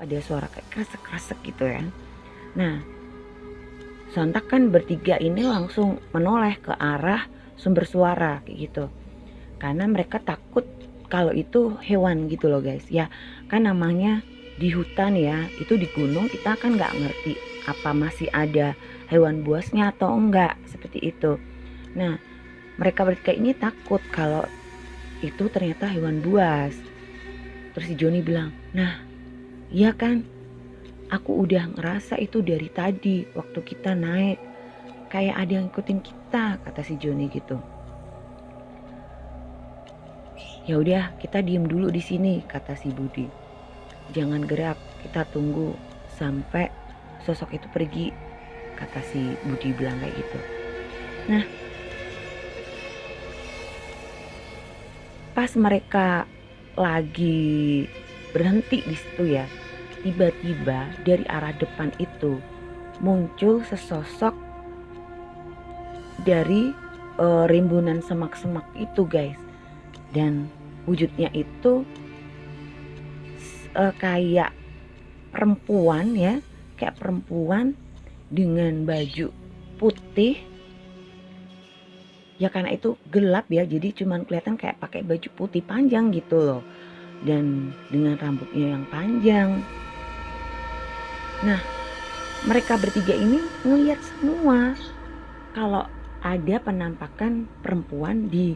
ada suara kayak kresek-kresek gitu ya. Nah, sontak kan bertiga ini langsung menoleh ke arah sumber suara kayak gitu. Karena mereka takut kalau itu hewan gitu loh guys. Ya kan namanya di hutan ya, itu di gunung kita kan nggak ngerti apa masih ada hewan buasnya atau enggak seperti itu. Nah, mereka bertiga ini takut kalau itu ternyata hewan buas. Terus si Joni bilang, nah iya kan, aku udah ngerasa itu dari tadi waktu kita naik. Kayak ada yang ngikutin kita, kata si Joni gitu. Ya udah, kita diem dulu di sini, kata si Budi. Jangan gerak, kita tunggu sampai sosok itu pergi, kata si Budi bilang kayak gitu. Nah, pas mereka lagi berhenti di situ ya, tiba-tiba dari arah depan itu muncul sesosok dari rimbunan semak-semak itu guys. Dan wujudnya itu kayak perempuan ya, kayak perempuan dengan baju putih. Ya karena itu gelap ya, jadi cuman kelihatan kayak pakai baju putih panjang gitu loh. Dan dengan rambutnya yang panjang. Nah, mereka bertiga ini ngelihat semua kalau ada penampakan perempuan di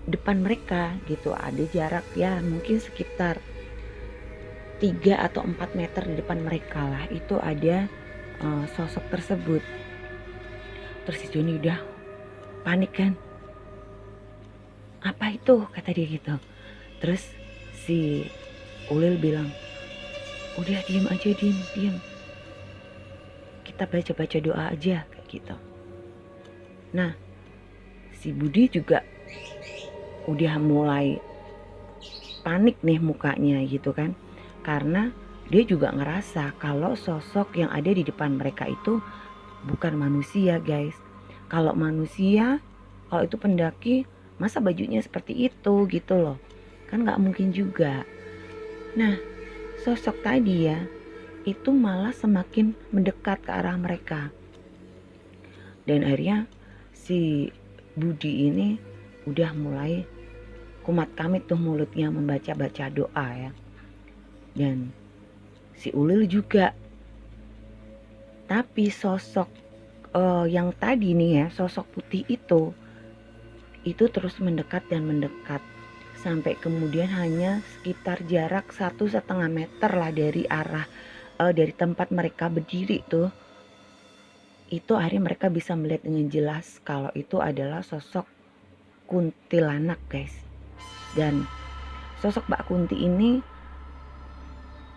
depan mereka gitu. Ada jarak ya mungkin sekitar 3 atau 4 meter di depan mereka lah itu ada sosok tersebut. Terus si Joni udah panik kan, apa itu, kata dia gitu. Terus si Ulil bilang, udah diem aja, diem, kita baca doa aja kayak gitu. Nah, si Budi juga udah mulai panik nih mukanya gitu kan, karena dia juga ngerasa kalau sosok yang ada di depan mereka itu bukan manusia guys. Kalau manusia, kalau itu pendaki, masa bajunya seperti itu gitu loh, kan nggak mungkin juga. Nah, sosok tadi ya itu malah semakin mendekat ke arah mereka. Dan akhirnya si Budi ini udah mulai kumat kamit tuh mulutnya membaca doa ya. Dan si Ulil juga. Tapi sosok yang tadi nih ya, sosok putih itu terus mendekat dan mendekat sampai kemudian hanya sekitar jarak 1,5 meter lah dari arah dari tempat mereka berdiri tuh. Itu akhirnya mereka bisa melihat dengan jelas kalau itu adalah sosok kuntilanak guys. Dan sosok Mbak Kunti ini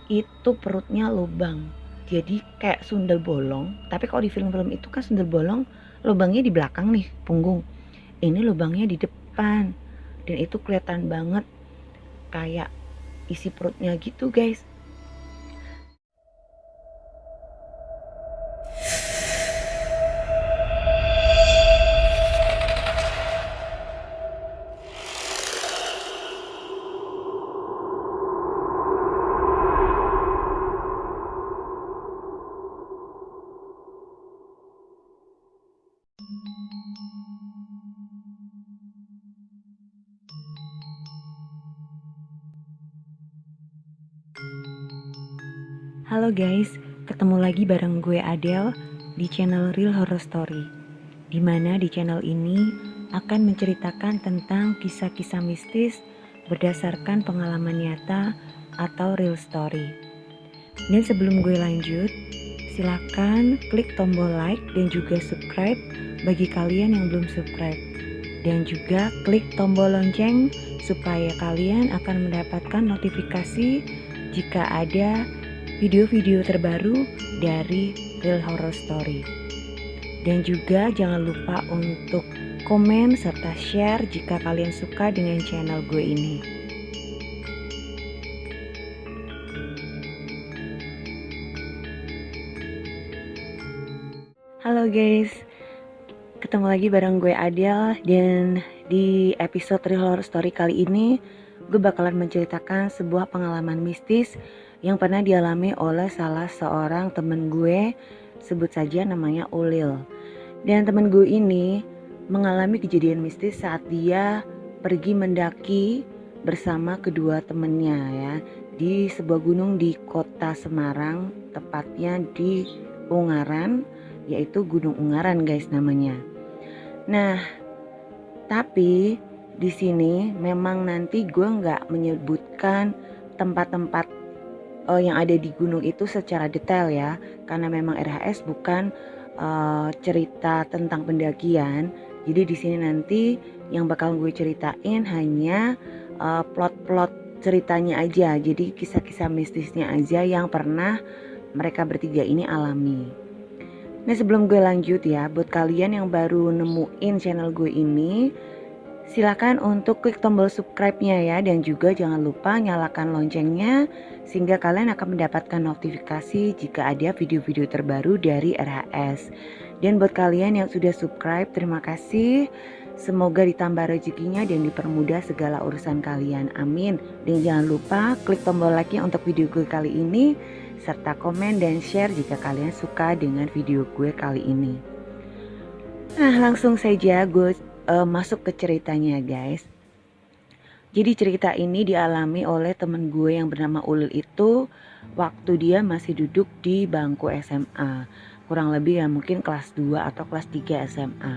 itu perutnya lubang, jadi kayak sundel bolong. Tapi kalau di film-film itu kan sundel bolong lubangnya di belakang nih, punggung. Ini lubangnya di depan, dan itu kelihatan banget kayak isi perutnya gitu guys. Halo guys, ketemu lagi bareng gue Adele di channel Real Horror Story. Dimana di channel ini akan menceritakan tentang kisah-kisah mistis berdasarkan pengalaman nyata atau real story. Dan sebelum gue lanjut, silakan klik tombol like dan juga subscribe bagi kalian yang belum subscribe. Dan juga klik tombol lonceng supaya kalian akan mendapatkan notifikasi jika ada video-video terbaru dari Real Horror Story. Dan juga jangan lupa untuk komen serta share jika kalian suka dengan channel gue ini. Halo guys, ketemu lagi bareng gue Adele. Dan di episode Real Horror Story kali ini gue bakalan menceritakan sebuah pengalaman mistis yang pernah dialami oleh salah seorang temen gue, sebut saja namanya Ulil. Dan temen gue ini mengalami kejadian mistis saat dia pergi mendaki bersama kedua temennya ya di sebuah gunung di kota Semarang, tepatnya di Ungaran, yaitu Gunung Ungaran guys namanya. Nah, tapi di sini memang nanti gue nggak menyebutkan tempat-tempat yang ada di gunung itu secara detail ya, karena memang RHS bukan cerita tentang pendakian. Jadi di sini nanti yang bakal gue ceritain hanya plot-plot ceritanya aja. Jadi kisah-kisah mistisnya aja yang pernah mereka bertiga ini alami. Nah sebelum gue lanjut ya, buat kalian yang baru nemuin channel gue ini, silakan untuk klik tombol subscribe-nya ya, dan juga jangan lupa nyalakan loncengnya sehingga kalian akan mendapatkan notifikasi jika ada video-video terbaru dari RHS. Dan buat kalian yang sudah subscribe, terima kasih. Semoga ditambah rezekinya dan dipermudah segala urusan kalian. Amin. Dan jangan lupa klik tombol like-nya untuk video gue kali ini, serta komen dan share jika kalian suka dengan video gue kali ini. Nah langsung saja gue masuk ke ceritanya guys. Jadi cerita ini dialami oleh temen gue yang bernama Ulil itu waktu dia masih duduk di bangku SMA. Kurang lebih ya mungkin kelas 2 atau kelas 3 SMA.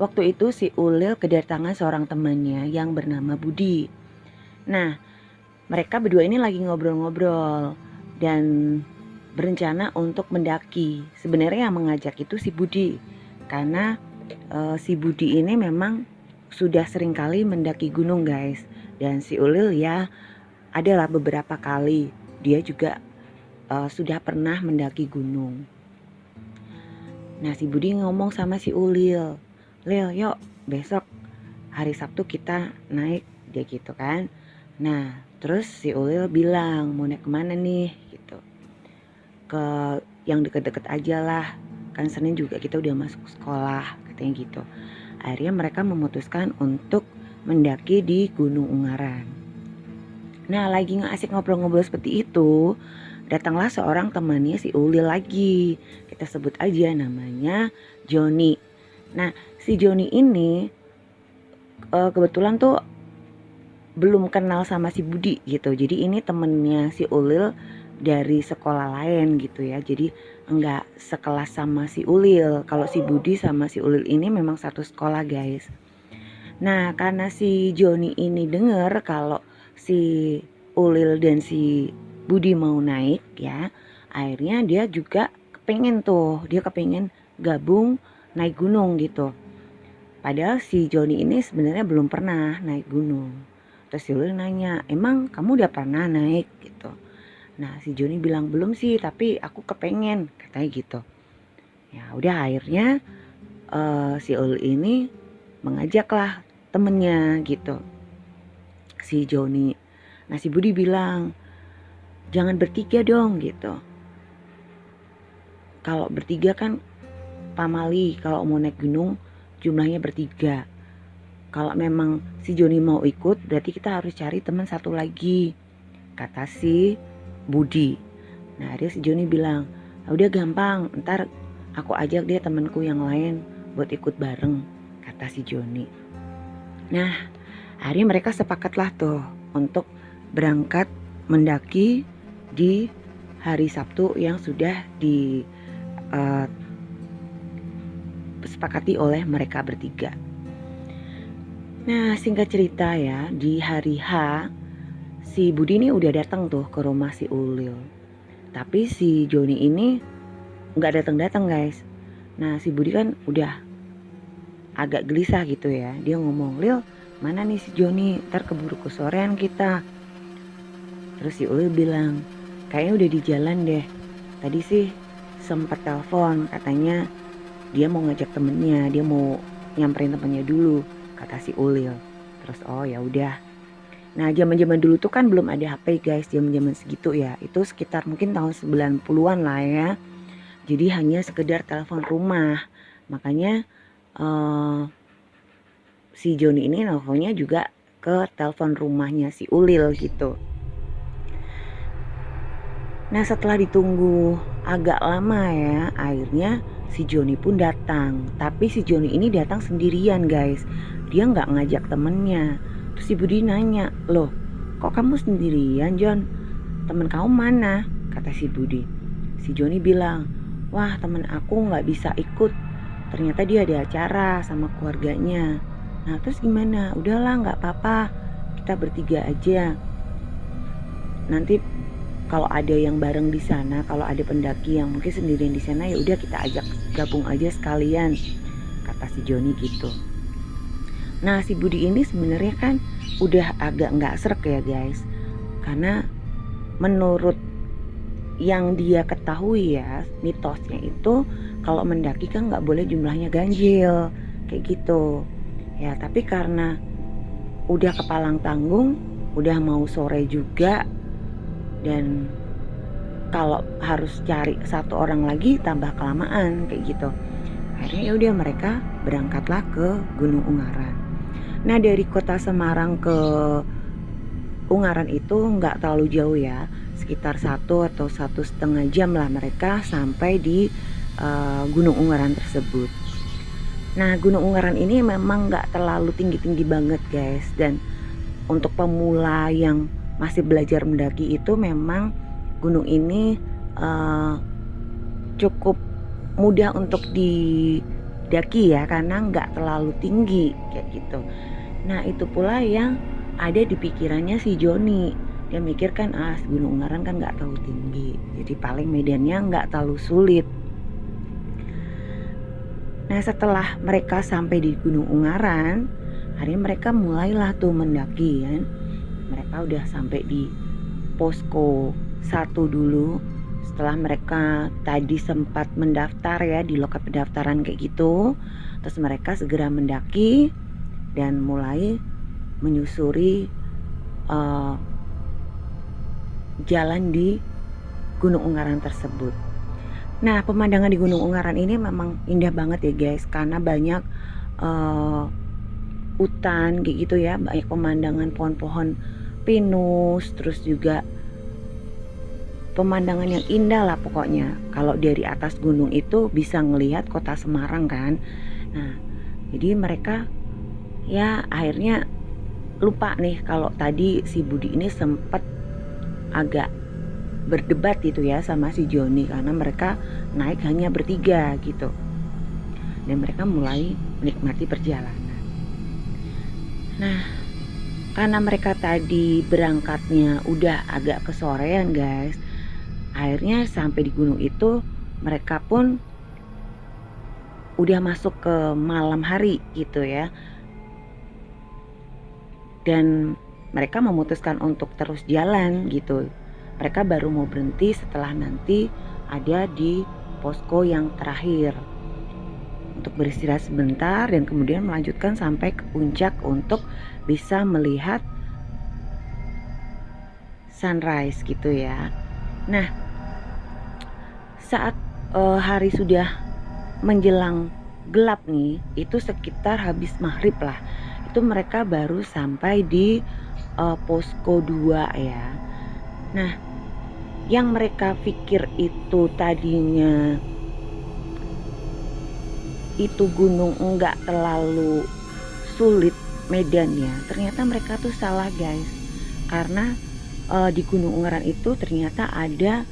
Waktu itu si Ulil kedatangan seorang temannya yang bernama Budi. Nah mereka berdua ini lagi ngobrol-ngobrol dan berencana untuk mendaki. Sebenarnya yang mengajak itu si Budi, karena si Budi ini memang sudah sering kali mendaki gunung guys. Dan si Ulil ya adalah beberapa kali dia juga sudah pernah mendaki gunung. Nah si Budi ngomong sama si Ulil, Lil yuk besok hari Sabtu kita naik, dia gitu kan. Nah terus si Ulil bilang mau naik kemana nih gitu, ke yang deket-deket aja lah, kan Senin juga kita udah masuk sekolah katanya gitu. Akhirnya mereka memutuskan untuk mendaki di Gunung Ungaran. Nah lagi asik ngobrol-ngobrol seperti itu, datanglah seorang temannya si Ulil lagi, kita sebut aja namanya Joni. Nah si Joni ini kebetulan tuh belum kenal sama si Budi gitu, jadi ini temennya si Ulil dari sekolah lain gitu ya, jadi enggak sekelas sama si Ulil. Kalau si Budi sama si Ulil ini memang satu sekolah guys. Nah karena si Joni ini dengar kalau si Ulil dan si Budi mau naik ya, akhirnya dia juga kepengen gabung naik gunung gitu. Padahal si Joni ini sebenarnya belum pernah naik gunung. Terus si Ulil nanya, emang kamu udah pernah naik gitu. Nah si Joni bilang belum sih, tapi aku kepengen katanya gitu. Ya udah akhirnya si Ulil ini mengajaklah temennya gitu, si Joni. Nah si Budi bilang jangan bertiga dong gitu. Kalau bertiga kan pamali, kalau mau naik gunung jumlahnya bertiga. Kalau memang si Joni mau ikut berarti kita harus cari teman satu lagi, kata si Budi. Nah dia si Joni bilang, udah gampang, ntar aku ajak dia temanku yang lain buat ikut bareng, kata si Joni. Nah akhirnya mereka sepakatlah tuh untuk berangkat mendaki di hari Sabtu yang sudah disepakati oleh mereka bertiga. Nah singkat cerita ya, di hari H si Budi ini udah datang tuh ke rumah si Ulil. Tapi si Joni ini gak datang-datang guys. Nah si Budi kan udah agak gelisah gitu ya. Dia ngomong, Lil mana nih si Joni, ntar keburu kesorean kita. Terus si Ulil bilang, kayaknya udah di jalan deh. Tadi sih sempat telepon, katanya dia mau ngajak temennya, dia mau nyamperin temennya dulu, kata si Ulil. Terus oh ya udah. Nah zaman-zaman dulu tuh kan belum ada HP guys, zaman-zaman segitu ya. Itu sekitar mungkin tahun 90-an lah ya. Jadi hanya sekedar telepon rumah. Makanya si Joni ini nelfonnya juga ke telepon rumahnya si Ulil gitu. Nah setelah ditunggu agak lama ya, akhirnya si Joni pun datang. Tapi si Joni ini datang sendirian guys. Dia nggak ngajak temennya. Terus si Budi nanya, loh kok kamu sendirian Jon? Temen kamu mana? Kata si Budi. Si Joni bilang, wah temen aku nggak bisa ikut. Ternyata dia ada acara sama keluarganya. Nah terus gimana? Udahlah nggak apa-apa. Kita bertiga aja. Nanti kalau ada yang bareng di sana, kalau ada pendaki yang mungkin sendirian di sana, ya udah kita ajak gabung aja sekalian, kata si Joni gitu. Nah si Budi ini sebenarnya kan udah agak nggak srek ya guys, karena menurut yang dia ketahui ya, mitosnya itu kalau mendaki kan nggak boleh jumlahnya ganjil kayak gitu ya. Tapi karena udah kepalang tanggung, udah mau sore juga, dan kalau harus cari satu orang lagi tambah kelamaan kayak gitu. Akhirnya ya udah mereka berangkatlah ke Gunung Ungaran. Nah dari kota Semarang ke Ungaran itu nggak terlalu jauh ya, sekitar 1 atau 1,5 jam lah mereka sampai di Gunung Ungaran tersebut. Nah Gunung Ungaran ini memang nggak terlalu tinggi-tinggi banget guys, dan untuk pemula yang masih belajar mendaki itu memang gunung ini cukup mudah untuk didaki ya, karena nggak terlalu tinggi kayak gitu. Nah itu pula yang ada di pikirannya si Joni. Dia mikir kan Gunung Ungaran kan nggak terlalu tinggi, jadi paling medannya nggak terlalu sulit. Nah setelah mereka sampai di Gunung Ungaran, akhirnya mereka mulailah tuh mendaki kan. Mereka udah sampai di posko 1 dulu. Setelah mereka tadi sempat mendaftar ya di loket pendaftaran kayak gitu, terus mereka segera mendaki dan mulai menyusuri jalan di Gunung Ungaran tersebut. Nah pemandangan di Gunung Ungaran ini memang indah banget ya guys, karena banyak hutan kayak gitu ya, banyak pemandangan pohon-pohon pinus, terus juga pemandangan yang indah lah pokoknya. Kalau dari atas gunung itu bisa ngelihat kota Semarang kan. Nah jadi mereka ya akhirnya lupa nih kalau tadi si Budi ini sempat agak berdebat gitu ya sama si Joni, karena mereka naik hanya bertiga gitu, dan mereka mulai menikmati perjalanan. Nah karena mereka tadi berangkatnya udah agak kesorean guys, akhirnya sampai di gunung itu mereka pun udah masuk ke malam hari gitu ya, dan mereka memutuskan untuk terus jalan gitu. Mereka baru mau berhenti setelah nanti ada di posko yang terakhir untuk beristirahat sebentar, dan kemudian melanjutkan sampai ke puncak untuk bisa melihat sunrise gitu ya. Nah saat hari sudah menjelang gelap nih, itu sekitar habis maghrib lah, itu mereka baru sampai di posko 2 ya. Nah yang mereka pikir itu tadinya itu gunung enggak terlalu sulit medannya, ternyata mereka tuh salah guys. Karena di Gunung Ungaran itu ternyata ada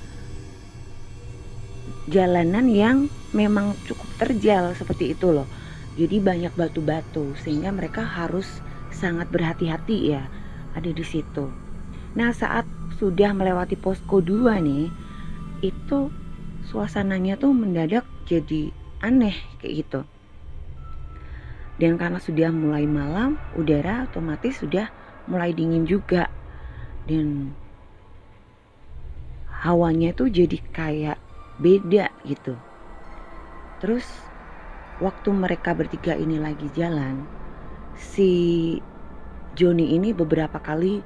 jalanan yang memang cukup terjal seperti itu loh. Jadi banyak batu-batu sehingga mereka harus sangat berhati-hati ya ada di situ. Nah saat sudah melewati posko 2 nih, itu suasananya tuh mendadak jadi aneh kayak gitu. Dan karena sudah mulai malam, udara otomatis sudah mulai dingin juga, dan hawanya tuh jadi kayak beda gitu. Terus waktu mereka bertiga ini lagi jalan, si Joni ini beberapa kali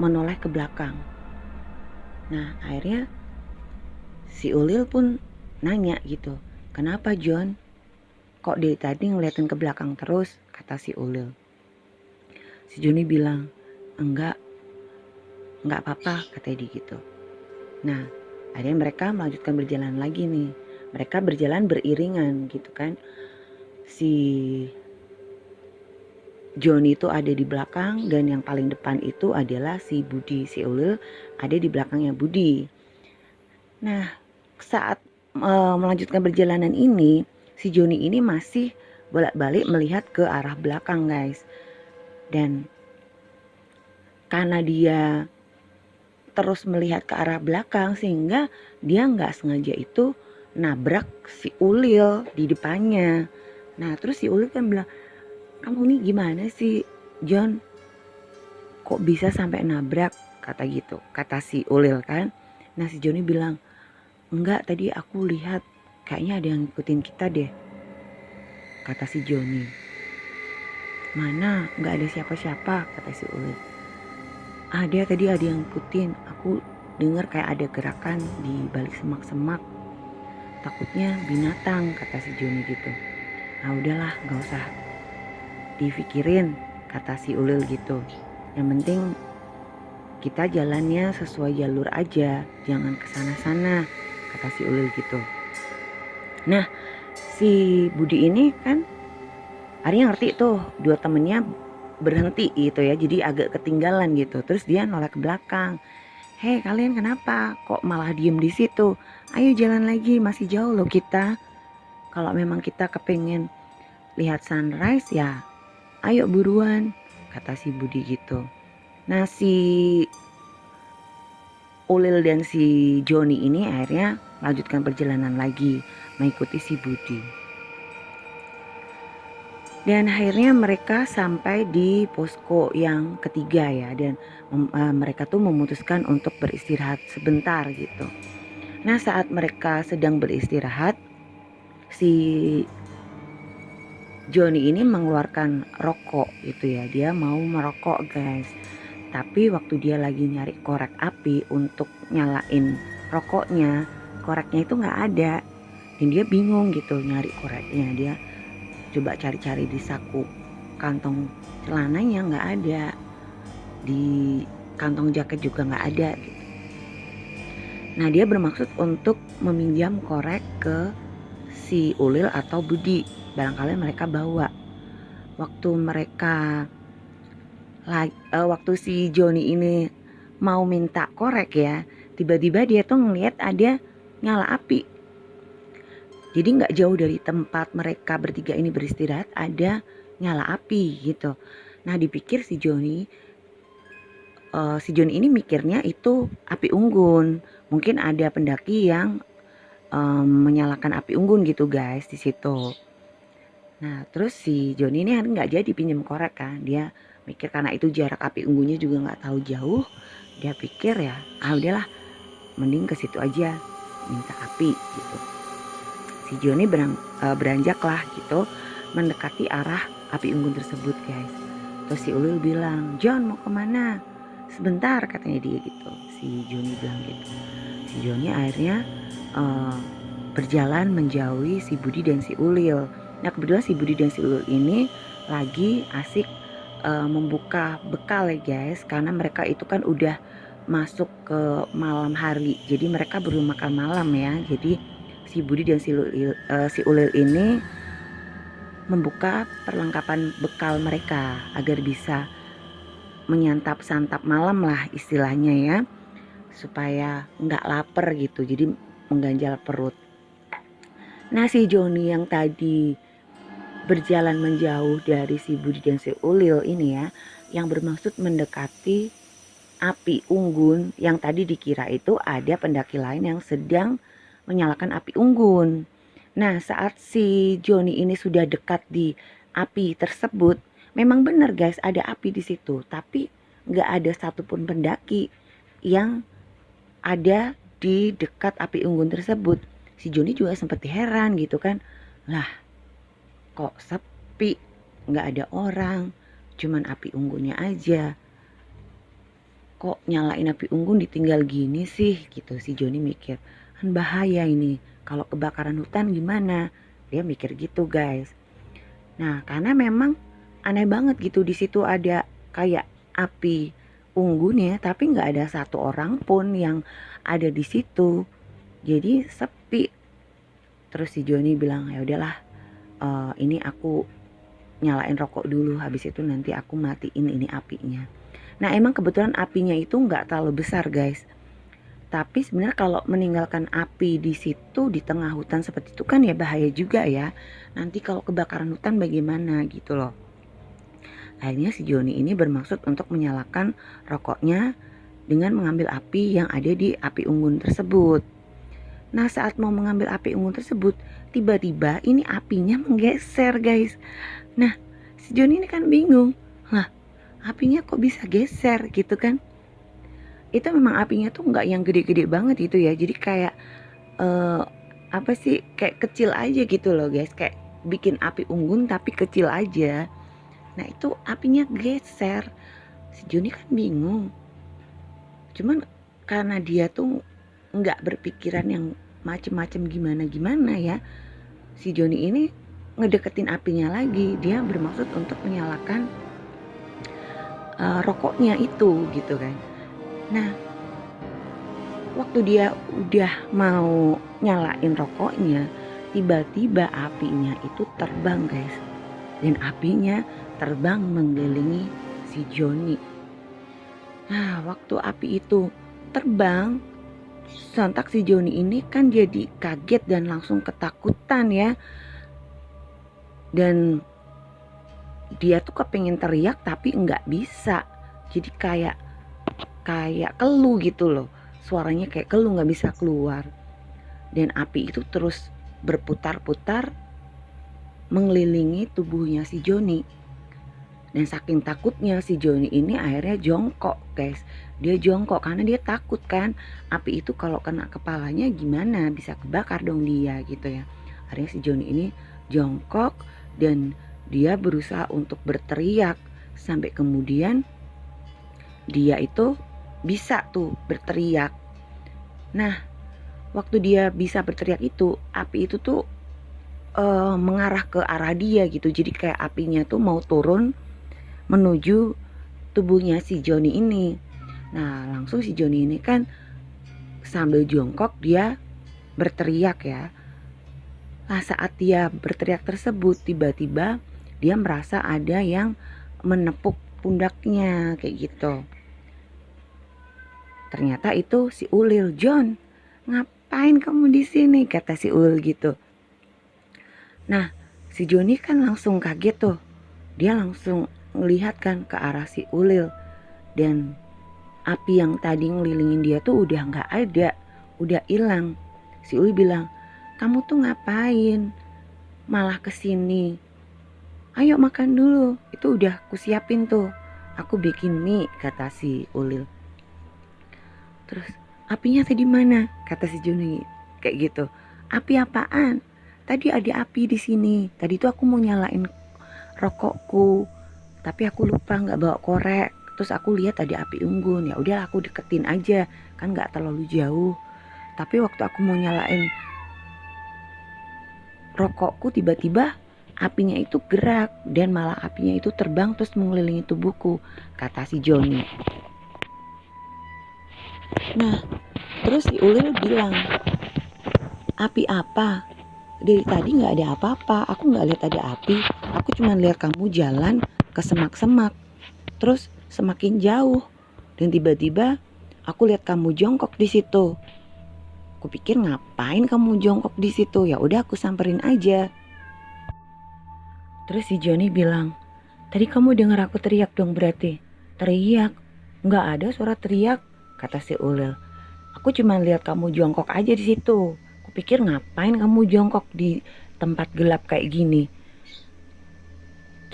menoleh ke belakang. Nah akhirnya si Ulil pun nanya gitu, kenapa John? Kok dari tadi ngeliatin ke belakang terus? Kata si Ulil. Si Joni bilang, enggak apa-apa, kata dia gitu. Nah Akhirnya mereka melanjutkan berjalan lagi nih. Mereka berjalan beriringan gitu kan. Si Joni itu ada di belakang dan yang paling depan itu adalah si Budi. Si Ulil ada di belakangnya Budi. Nah, saat melanjutkan perjalanan ini, si Joni ini masih bolak-balik melihat ke arah belakang, guys. Dan karena dia terus melihat ke arah belakang sehingga dia nggak sengaja itu nabrak si Ulil di depannya. Nah, terus si Ulil kan bilang, "Kamu nih gimana sih, John? Kok bisa sampai nabrak?" Kata gitu, kata si Ulil kan. Nah, si Joni bilang, "Enggak, tadi aku lihat kayaknya ada yang ngikutin kita deh," kata si Joni. "Mana? Enggak ada siapa-siapa," kata si Ulil. "Ada, tadi ada yang ngikutin. Aku dengar kayak ada gerakan di balik semak-semak. Takutnya binatang," kata si Joni gitu. "Ah udahlah, gak usah dipikirin," kata si Ulil gitu. "Yang penting kita jalannya sesuai jalur aja, jangan kesana-sana," kata si Ulil gitu. Nah, si Budi ini kan akhirnya ngerti tuh dua temennya berhenti gitu ya, jadi agak ketinggalan gitu. Terus dia noleh ke belakang. "Hei kalian kenapa? Kok malah diem di situ? Ayo jalan lagi, masih jauh loh kita. Kalau memang kita kepengen lihat sunrise ya ayo buruan," kata si Budi gitu. Nah, si Ulil dan si Joni ini akhirnya melanjutkan perjalanan lagi mengikuti si Budi. Dan akhirnya mereka sampai di posko yang ketiga ya, dan mereka tuh memutuskan untuk beristirahat sebentar gitu. Nah, saat mereka sedang beristirahat, si Joni ini mengeluarkan rokok gitu ya. Dia mau merokok, guys. Tapi waktu dia lagi nyari korek api untuk nyalain rokoknya, koreknya itu nggak ada. Dan dia bingung gitu nyari koreknya. Dia coba cari-cari di saku kantong celananya, nggak ada. Di kantong jaket juga nggak ada gitu. Nah, dia bermaksud untuk meminjam korek ke si Ulil atau Budi. Barangkali mereka bawa. Waktu si Joni ini mau minta korek ya, tiba-tiba dia tuh ngeliat ada nyala api. Jadi nggak jauh dari tempat mereka bertiga ini beristirahat ada nyala api gitu. Nah, dipikir si Joni ini mikirnya itu api unggun. Mungkin ada pendaki yang menyalakan api unggun gitu, guys, di situ. Nah, terus si Joni ini nggak jadi pinjam korek kan. Dia mikir karena itu jarak api unggunnya juga nggak tahu jauh. Dia pikir ya, udahlah, mending ke situ aja minta api gitu. Si Joni beranjak lah gitu mendekati arah api unggun tersebut, guys. Terus si Ulil bilang, "John, mau kemana?" "Sebentar," katanya dia gitu. Si Joni bilang gitu. Si Joni akhirnya berjalan menjauhi si Budi dan si Ulil. Nah, kebetulan si Budi dan si Ulil ini lagi asik membuka bekal ya, guys. Karena mereka itu kan udah masuk ke malam hari. Jadi mereka belum makan malam ya. Jadi si Budi dan si Ulil ini membuka perlengkapan bekal mereka agar bisa menyantap santap malam lah istilahnya ya, supaya nggak lapar gitu, jadi mengganjal perut. Nah, si Joni yang tadi berjalan menjauh dari si Budi dan si Ulil ini ya, yang bermaksud mendekati api unggun, yang tadi dikira itu ada pendaki lain yang sedang menyalakan api unggun. Nah, saat si Joni ini sudah dekat di api tersebut, memang benar, guys, ada api di situ, tapi nggak ada satupun pendaki yang ada di dekat api unggun tersebut. Si Joni juga sempat heran gitu kan, lah kok sepi, nggak ada orang, cuman api unggunnya aja. Kok nyalain api unggun ditinggal gini sih gitu. Si Joni mikir, kan bahaya ini, kalau kebakaran hutan gimana? Dia mikir gitu, guys. Nah, karena memang aneh banget gitu, di situ ada kayak api unggun ya, tapi nggak ada satu orang pun yang ada di situ. Jadi sepi. Terus si Joni bilang, ya udahlah, ini aku nyalain rokok dulu, habis itu nanti aku matiin ini apinya. Nah emang kebetulan apinya itu nggak terlalu besar guys. Tapi sebenarnya kalau meninggalkan api di situ di tengah hutan seperti itu kan ya bahaya juga ya. Nanti kalau kebakaran hutan bagaimana gitu loh. Akhirnya si Joni ini bermaksud untuk menyalakan rokoknya dengan mengambil api yang ada di api unggun tersebut. Nah saat mau mengambil api unggun tersebut, tiba-tiba ini apinya menggeser guys. Nah si Joni ini kan bingung, lah apinya kok bisa geser gitu kan. Itu memang apinya tuh nggak yang gede-gede banget itu ya, jadi kayak apa sih, kayak kecil aja gitu loh guys, kayak bikin api unggun tapi kecil aja. Nah itu apinya geser, si Joni kan bingung, cuman karena dia tuh nggak berpikiran yang macem-macem gimana-gimana ya, si Joni ini ngedeketin apinya lagi, dia bermaksud untuk menyalakan rokoknya itu gitu kan. Nah waktu dia udah mau nyalain rokoknya, tiba-tiba apinya itu terbang guys. Dan apinya terbang mengelilingi si Joni. Nah waktu api itu terbang, sontak si Joni ini kan jadi kaget dan langsung ketakutan ya. Dan dia tuh kepengen teriak tapi nggak bisa. Jadi kayak keluh gitu loh, suaranya kayak keluh, nggak bisa keluar. Dan api itu terus berputar-putar mengelilingi tubuhnya si Joni. Dan saking takutnya si Joni ini akhirnya jongkok guys. Dia jongkok karena dia takut kan, api itu kalau kena kepalanya gimana, bisa kebakar dong dia gitu ya. Akhirnya si Joni ini jongkok dan dia berusaha untuk berteriak, sampai kemudian dia itu bisa tuh berteriak. Nah waktu dia bisa berteriak itu, api itu tuh mengarah ke arah dia gitu. Jadi kayak apinya tuh mau turun menuju tubuhnya si Joni ini. Nah langsung si Joni ini kan sambil jongkok dia berteriak ya. Nah saat dia berteriak tersebut, tiba-tiba dia merasa ada yang menepuk pundaknya kayak gitu. Ternyata itu si Ulil. John, ngapain kamu di sini? Kata si Ulil gitu. Nah, si Joni kan langsung kaget tuh. Dia langsung melihat kan ke arah si Ulil. Dan api yang tadi ngelilingin dia tuh udah gak ada, udah hilang. Si Ulil bilang, kamu tuh ngapain? Malah kesini. Ayo makan dulu, itu udah kusiapin tuh. Aku bikin mie, kata si Ulil. Terus apinya tadi mana? Kata si Joni kayak gitu. Api apaan? Tadi ada api di sini. Tadi tuh aku mau nyalain rokokku, tapi aku lupa nggak bawa korek. Terus aku lihat ada api unggun. Ya udah aku deketin aja, kan nggak terlalu jauh. Tapi waktu aku mau nyalain rokokku, tiba-tiba apinya itu gerak dan malah apinya itu terbang terus mengelilingi tubuhku, kata si Joni. Nah, terus si Ulil bilang, api apa? Dari tadi nggak ada apa-apa, aku nggak lihat ada api. Aku cuma lihat kamu jalan ke semak-semak, terus semakin jauh, dan tiba-tiba aku lihat kamu jongkok di situ. Aku pikir ngapain kamu jongkok di situ? Ya udah aku samperin aja. Terus si Joni bilang, tadi kamu dengar aku teriak dong berarti? Teriak? Nggak ada suara teriak, kata si Ulil. Aku cuma lihat kamu jongkok aja di situ. Aku pikir ngapain kamu jongkok di tempat gelap kayak gini.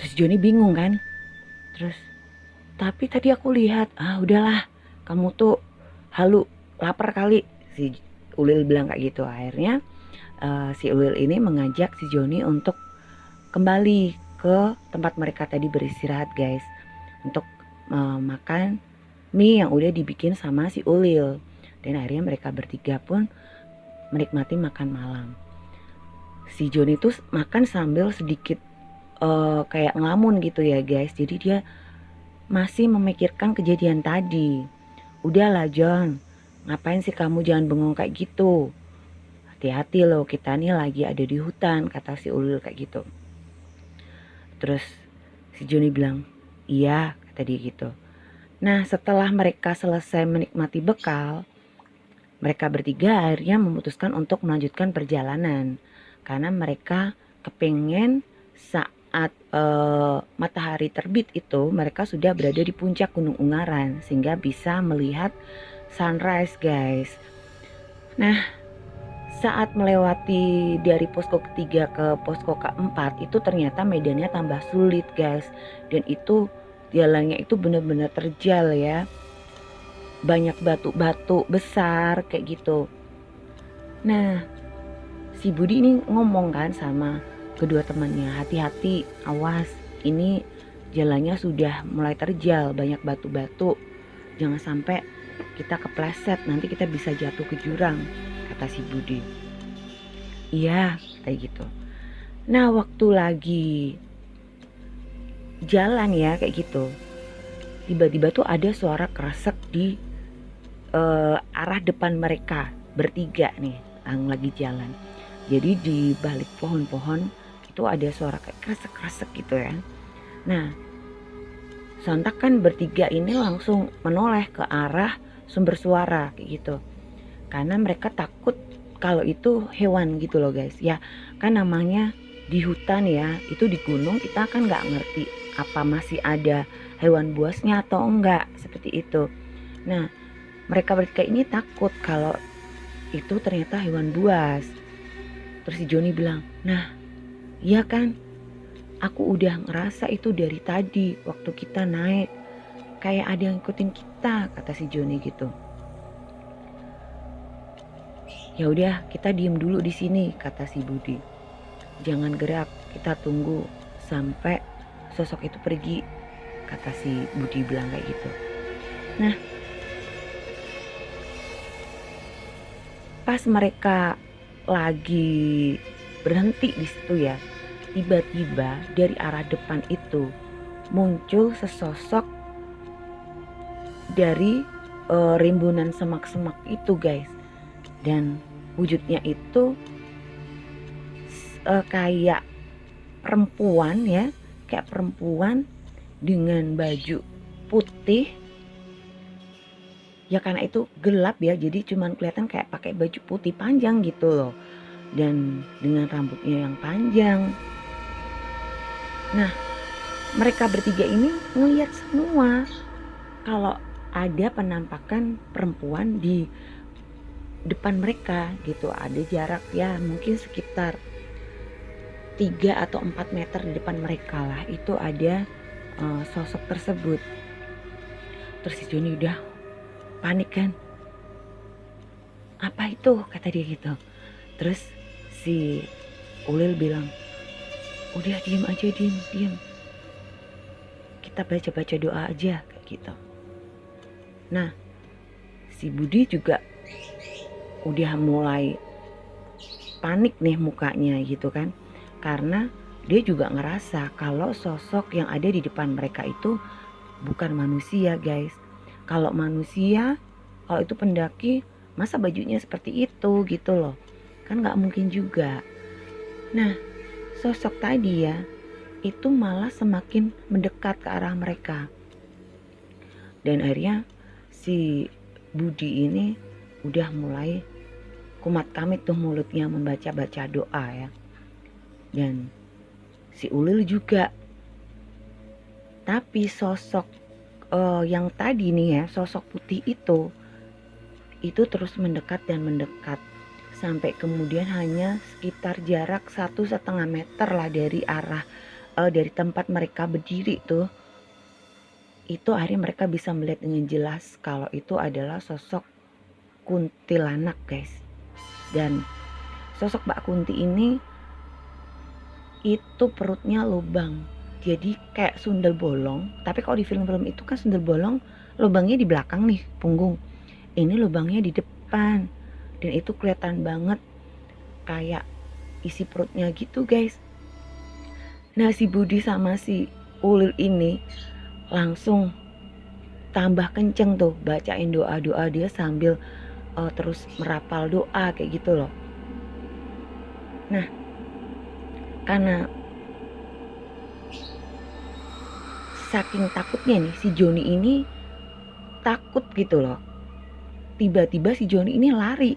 Terus Joni bingung kan. Terus, tapi tadi aku lihat, udahlah, kamu tuh halu, lapar kali. Si Ulil bilang kayak gitu. Akhirnya si Ulil ini mengajak si Joni untuk kembali ke tempat mereka tadi beristirahat guys. Untuk makan mie yang udah dibikin sama si Ulil. Dan akhirnya mereka bertiga pun menikmati makan malam. Si Joni tuh makan sambil sedikit kayak ngelamun gitu ya guys. Jadi dia masih memikirkan kejadian tadi. Udahlah John, ngapain sih kamu, jangan bengong kayak gitu. hati-hati loh, kita nih lagi ada di hutan, kata si Ulil kayak gitu. Terus si Joni bilang, iya, kata dia gitu. Nah, setelah mereka selesai menikmati bekal, mereka bertiga akhirnya memutuskan untuk melanjutkan perjalanan. Karena mereka kepengen saat matahari terbit itu mereka sudah berada di puncak Gunung Ungaran. Sehingga bisa melihat sunrise, guys. Nah, saat melewati dari posko ketiga ke posko keempat itu ternyata medannya tambah sulit, guys. Dan itu jalannya itu benar-benar terjal ya. Banyak batu-batu besar kayak gitu. Nah, si Budi ini ngomong kan sama kedua temannya, hati-hati, awas, ini jalannya sudah mulai terjal, banyak batu-batu. Jangan sampai kita kepleset, nanti kita bisa jatuh ke jurang, kata si Budi. Iya, kayak gitu. Nah, waktu lagi jalan ya kayak gitu, tiba-tiba tuh ada suara kresek di arah depan mereka bertiga nih yang lagi jalan. Jadi di balik pohon-pohon itu ada suara kayak kresek-kresek gitu ya. Nah, sontak kan bertiga ini langsung menoleh ke arah sumber suara kayak gitu. Karena mereka takut kalau itu hewan gitu loh, guys. Ya, kan namanya di hutan ya, itu di gunung kita kan nggak ngerti apa masih ada hewan buasnya atau enggak, seperti itu. Nah, mereka bertiga ini takut kalau itu ternyata hewan buas. Terus si Joni bilang, nah iya kan, aku udah ngerasa itu dari tadi waktu kita naik. Kayak ada yang ngikutin kita, kata si Joni gitu. Ya udah, kita diem dulu di sini, kata si Budi. Jangan gerak, kita tunggu sampai sosok itu pergi, kata si Budi bilang kayak gitu. Nah, pas mereka lagi berhenti di situ ya, tiba-tiba dari arah depan itu muncul sesosok dari rimbunan semak-semak itu, guys. Dan wujudnya itu kayak perempuan ya, kayak perempuan dengan baju putih. Ya karena itu gelap ya, jadi cuman kelihatan kayak pakai baju putih panjang gitu loh. Dan dengan rambutnya yang panjang. Nah, mereka bertiga ini ngelihat semua kalau ada penampakan perempuan di depan mereka gitu. Ada jarak ya mungkin sekitar 3 atau 4 meter di depan mereka lah, itu ada sosok tersebut. Terus si Joni udah panik kan, apa itu, kata dia gitu. Terus si Ulil bilang, udah diem aja, diem, kita baca-baca doa aja kayak gitu. Nah, si Budi juga udah mulai panik nih mukanya gitu kan, karena dia juga ngerasa kalau sosok yang ada di depan mereka itu bukan manusia, guys. Kalau manusia, kalau itu pendaki, masa bajunya seperti itu gitu loh, kan nggak mungkin juga. Nah, sosok tadi ya itu malah semakin mendekat ke arah mereka. Dan akhirnya si Budi ini udah mulai kumat kamit tuh mulutnya membaca-baca doa ya. Dan si Ulil juga. Tapi sosok yang tadi nih ya, sosok putih itu terus mendekat dan mendekat sampai kemudian hanya sekitar jarak 1,5 meter lah dari arah dari tempat mereka berdiri tuh. Itu akhirnya mereka bisa melihat dengan jelas kalau itu adalah sosok kuntilanak, guys. Dan sosok Mbak Kunti ini itu perutnya lubang, jadi kayak sundel bolong. Tapi kalau di film-film itu kan sundel bolong lubangnya di belakang nih, punggung. Ini lubangnya di depan, dan itu kelihatan banget kayak isi perutnya gitu, guys. Nah, si Budi sama si Ulil ini langsung tambah kenceng tuh bacain doa-doa dia sambil terus merapal doa kayak gitu loh. Nah, karena saking takutnya nih, si Joni ini takut gitu loh. Tiba-tiba si Joni ini lari.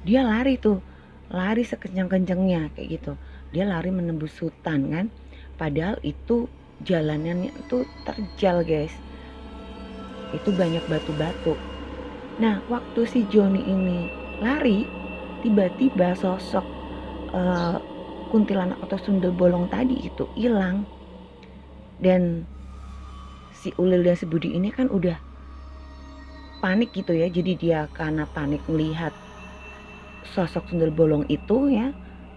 Dia lari tuh, lari sekencang-kencangnya kayak gitu. Dia lari menembus hutan kan. Padahal itu jalanannya tuh terjal guys. Itu banyak batu-batu. Nah, waktu si Joni ini lari, tiba-tiba sosok kuntilanak atau sundel bolong tadi itu hilang. Dan si Ulil dan si Budi ini kan udah panik gitu ya. Jadi dia karena panik melihat sosok sundel bolong itu ya,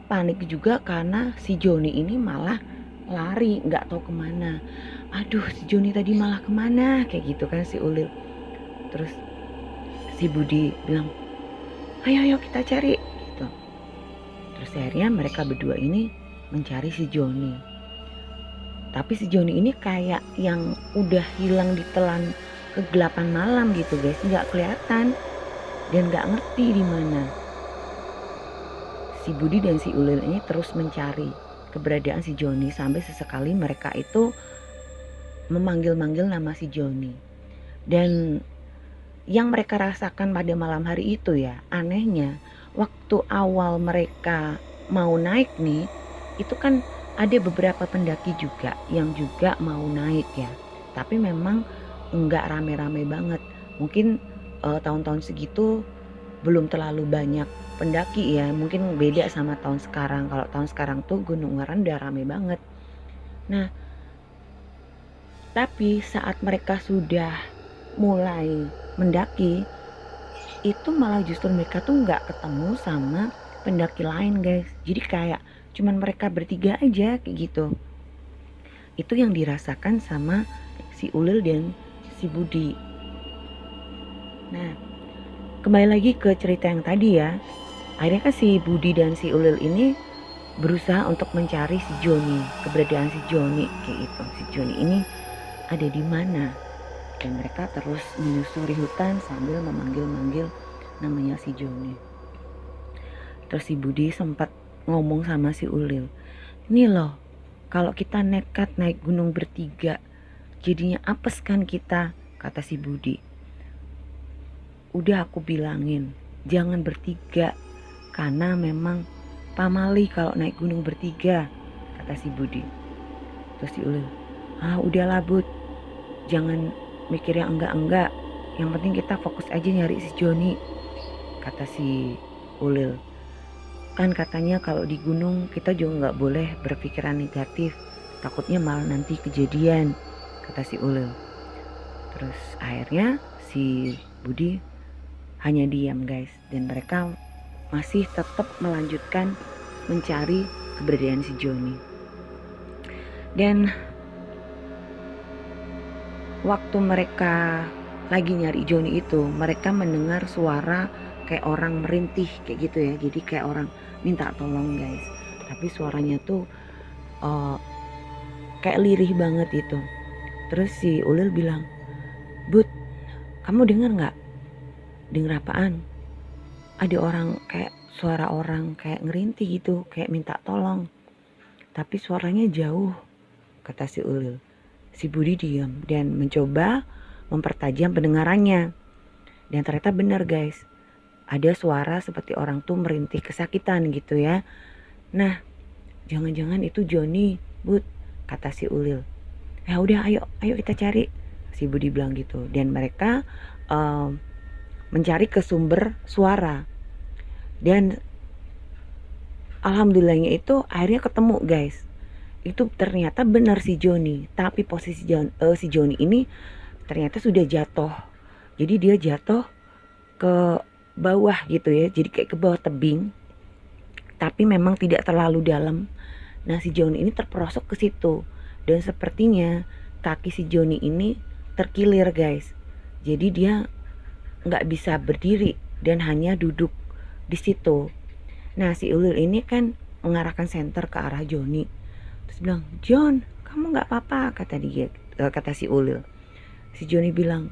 panik juga karena si Joni ini malah lari nggak tahu kemana. Aduh, si Joni tadi malah kemana kayak gitu kan si Ulil. Terus si Budi bilang, ayo kita cari gitu. Terus akhirnya mereka berdua ini mencari si Joni. Tapi si Joni ini kayak yang udah hilang ditelan kegelapan malam gitu guys, nggak kelihatan dan nggak ngerti di mana. Si Budi dan si Ulil ini terus mencari keberadaan si Joni sampai sesekali mereka itu memanggil-manggil nama si Joni. Dan yang mereka rasakan pada malam hari itu ya, anehnya waktu awal mereka mau naik nih, itu kan ada beberapa pendaki juga yang juga mau naik ya. Tapi memang enggak rame-rame banget. Mungkin tahun-tahun segitu belum terlalu banyak pendaki ya, mungkin beda sama tahun sekarang. Kalau tahun sekarang tuh Gunung Ngeren udah rame banget. Nah, tapi saat mereka sudah mulai mendaki, itu malah justru mereka tuh nggak ketemu sama pendaki lain guys. Jadi kayak cuman mereka bertiga aja kayak gitu. Itu yang dirasakan sama si Ulil dan si Budi. Nah, kembali lagi ke cerita yang tadi ya. Akhirnya kan si Budi dan si Ulil ini berusaha untuk mencari si Joni, keberadaan si Joni kayak gitu. Si Joni ini ada di mana? Dan mereka terus menyusuri hutan sambil memanggil-manggil namanya si Joni. Terus si Budi sempat ngomong sama si Ulil, ini loh, kalau kita nekat naik gunung bertiga, jadinya apes kan kita, kata si Budi. Udah aku bilangin, jangan bertiga, karena memang pamali kalau naik gunung bertiga, kata si Budi. Terus si Ulil, udahlah Bud, jangan mikir yang enggak-enggak, yang penting kita fokus aja nyari si Joni, kata si Ulil. Kan katanya kalau di gunung kita juga nggak boleh berpikiran negatif, takutnya malah nanti kejadian, kata si Ulil. Terus akhirnya si Budi hanya diam guys, dan mereka masih tetap melanjutkan mencari keberadaan si Joni. Dan waktu mereka lagi nyari Joni itu, mereka mendengar suara kayak orang merintih kayak gitu ya. Jadi kayak orang minta tolong guys. Tapi suaranya tuh kayak lirih banget itu. Terus si Ulil bilang, Bud, kamu dengar gak? Dengar apaan? Ada orang kayak suara orang kayak ngerintih gitu, kayak minta tolong. Tapi suaranya jauh, kata si Ulil. Si Budi diam dan mencoba mempertajam pendengarannya. Dan ternyata benar guys, ada suara seperti orang tuh merintih kesakitan gitu ya. Nah, jangan-jangan itu Joni, Bud, kata si Ulil. Ya udah, ayo kita cari, si Budi bilang gitu. Dan mereka mencari ke sumber suara. Dan alhamdulillahnya itu akhirnya ketemu guys. Itu ternyata benar si Joni, tapi posisi si Joni ini ternyata sudah jatuh. Jadi dia jatuh ke bawah gitu ya, jadi kayak ke bawah tebing, tapi memang tidak terlalu dalam. Nah si Joni ini terperosok ke situ, dan sepertinya kaki si Joni ini terkilir guys. Jadi dia nggak bisa berdiri dan hanya duduk di situ. Nah si Ulil ini kan mengarahkan senter ke arah Joni. Terus bilang, John, kamu nggak apa-apa, kata si Ulil. Si Joni bilang,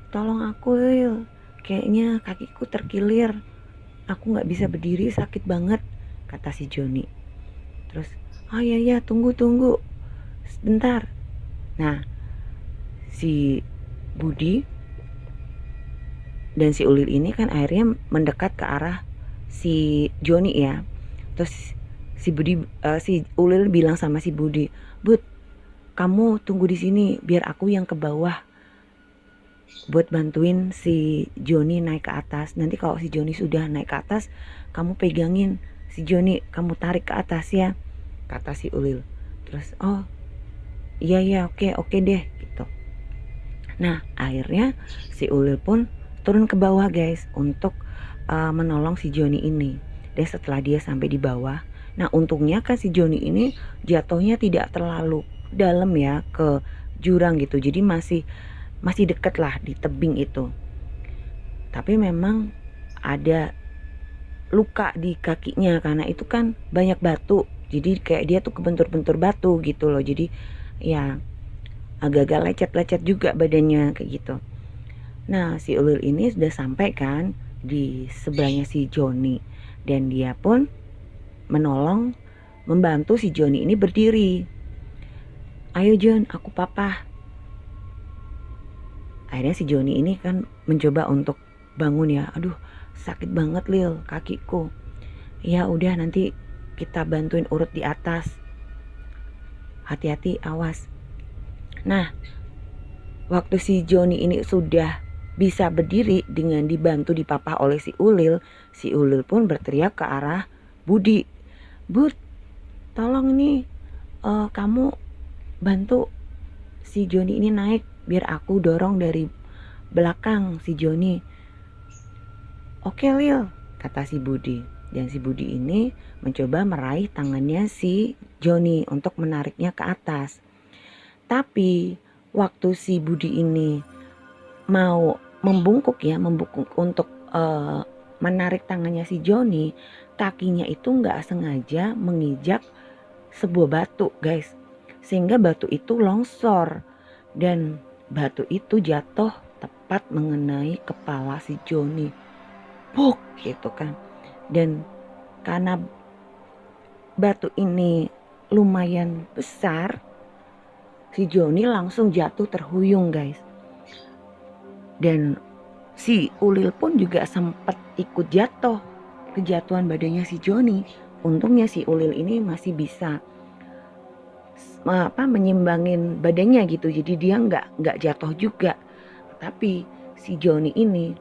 tolong aku Ulil, kayaknya kakiku terkilir, aku nggak bisa berdiri, sakit banget, kata si Joni. Terus, oh ya tunggu sebentar. Nah, si Budi dan si Ulil ini kan akhirnya mendekat ke arah si Joni ya. Terus si Ulil bilang sama si Budi, "Bud, kamu tunggu di sini biar aku yang ke bawah buat bantuin si Joni naik ke atas. Nanti kalau si Joni sudah naik ke atas, kamu pegangin si Joni, kamu tarik ke atas ya," kata si Ulil. Terus, "Oh iya oke deh," gitu. Nah, akhirnya si Ulil pun turun ke bawah guys untuk menolong si Joni ini. Dan setelah dia sampai di bawah, nah untungnya kan si Joni ini jatuhnya tidak terlalu dalam ya ke jurang gitu. Jadi masih deket lah di tebing itu. Tapi memang ada luka di kakinya karena itu kan banyak batu. Jadi kayak dia tuh kebentur-bentur batu gitu loh. Jadi ya agak-agak lecet-lecet juga badannya kayak gitu. Nah, si Ulil ini sudah sampai kan di sebelahnya si Joni, dan dia pun menolong, membantu si Joni ini berdiri. "Ayo Jon, aku papa." Akhirnya si Joni ini kan mencoba untuk bangun ya. "Aduh, sakit banget Lil kakiku." "Ya udah, nanti kita bantuin urut di atas. Hati-hati, awas." Nah, waktu si Joni ini sudah bisa berdiri dengan dibantu dipapah oleh si Ulil pun berteriak ke arah Budi, "Bud, tolong nih kamu bantu si Joni ini naik biar aku dorong dari belakang si Joni." "Oke Lil," kata si Budi. Dan si Budi ini mencoba meraih tangannya si Joni untuk menariknya ke atas. Tapi waktu si Budi ini mau membungkuk untuk menarik tangannya si Joni, kakinya itu nggak sengaja menginjak sebuah batu guys, sehingga batu itu longsor dan batu itu jatuh tepat mengenai kepala si Joni, puk gitu kan. Dan karena batu ini lumayan besar, si Joni langsung jatuh terhuyung guys. Dan si Ulil pun juga sempat ikut jatuh, kejatuhan badannya si Joni. Untungnya si Ulil ini masih bisa menyimbangin badannya gitu, jadi dia nggak jatuh juga. Tapi si Joni ini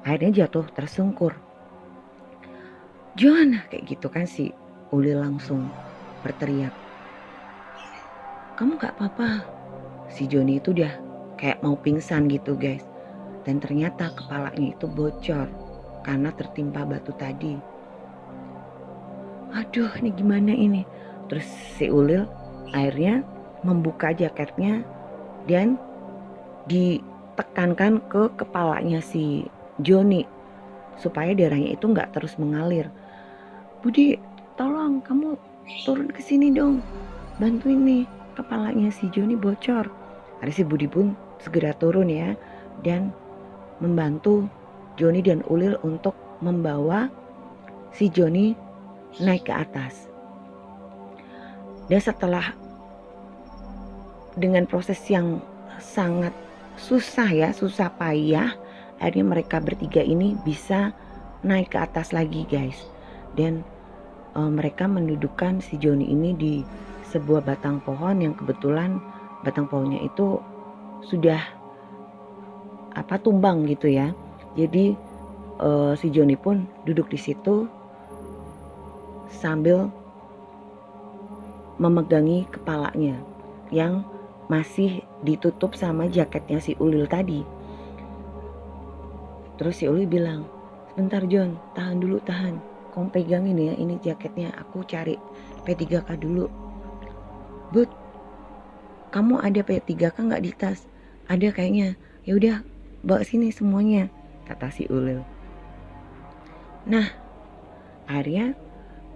akhirnya jatuh tersungkur. "Jon," kayak gitu kan, si Ulil langsung berteriak, "Kamu nggak apa-apa?" Si Joni itu udah kayak mau pingsan gitu guys. Dan ternyata kepalanya itu bocor karena tertimpa batu tadi. "Aduh, ini gimana ini?" Terus si Ulil akhirnya membuka jaketnya dan ditekankan ke kepalanya si Joni supaya darahnya itu nggak terus mengalir. "Budi, tolong kamu turun ke sini dong, bantuin nih, kepalanya si Joni bocor." Ada si Budi pun segera turun ya dan membantu Joni dan Ulil untuk membawa si Joni naik ke atas. Dan setelah dengan proses yang sangat susah payah, akhirnya mereka bertiga ini bisa naik ke atas lagi guys. Dan mereka mendudukkan si Joni ini di sebuah batang pohon yang kebetulan batang pohonnya itu sudah tumbang gitu ya. Jadi si Joni pun duduk di situ sambil memegangi kepalanya yang masih ditutup sama jaketnya si Ulil tadi. Terus si Ulil bilang, "Sebentar Jon, tahan dulu, tahan. Kamu pegangin ya, ini jaketnya, aku cari P3K dulu." "Bud, kamu ada P3K nggak di tas?" "Ada kayaknya." "Ya udah, bawa sini semuanya," kata si Ulil. Nah, akhirnya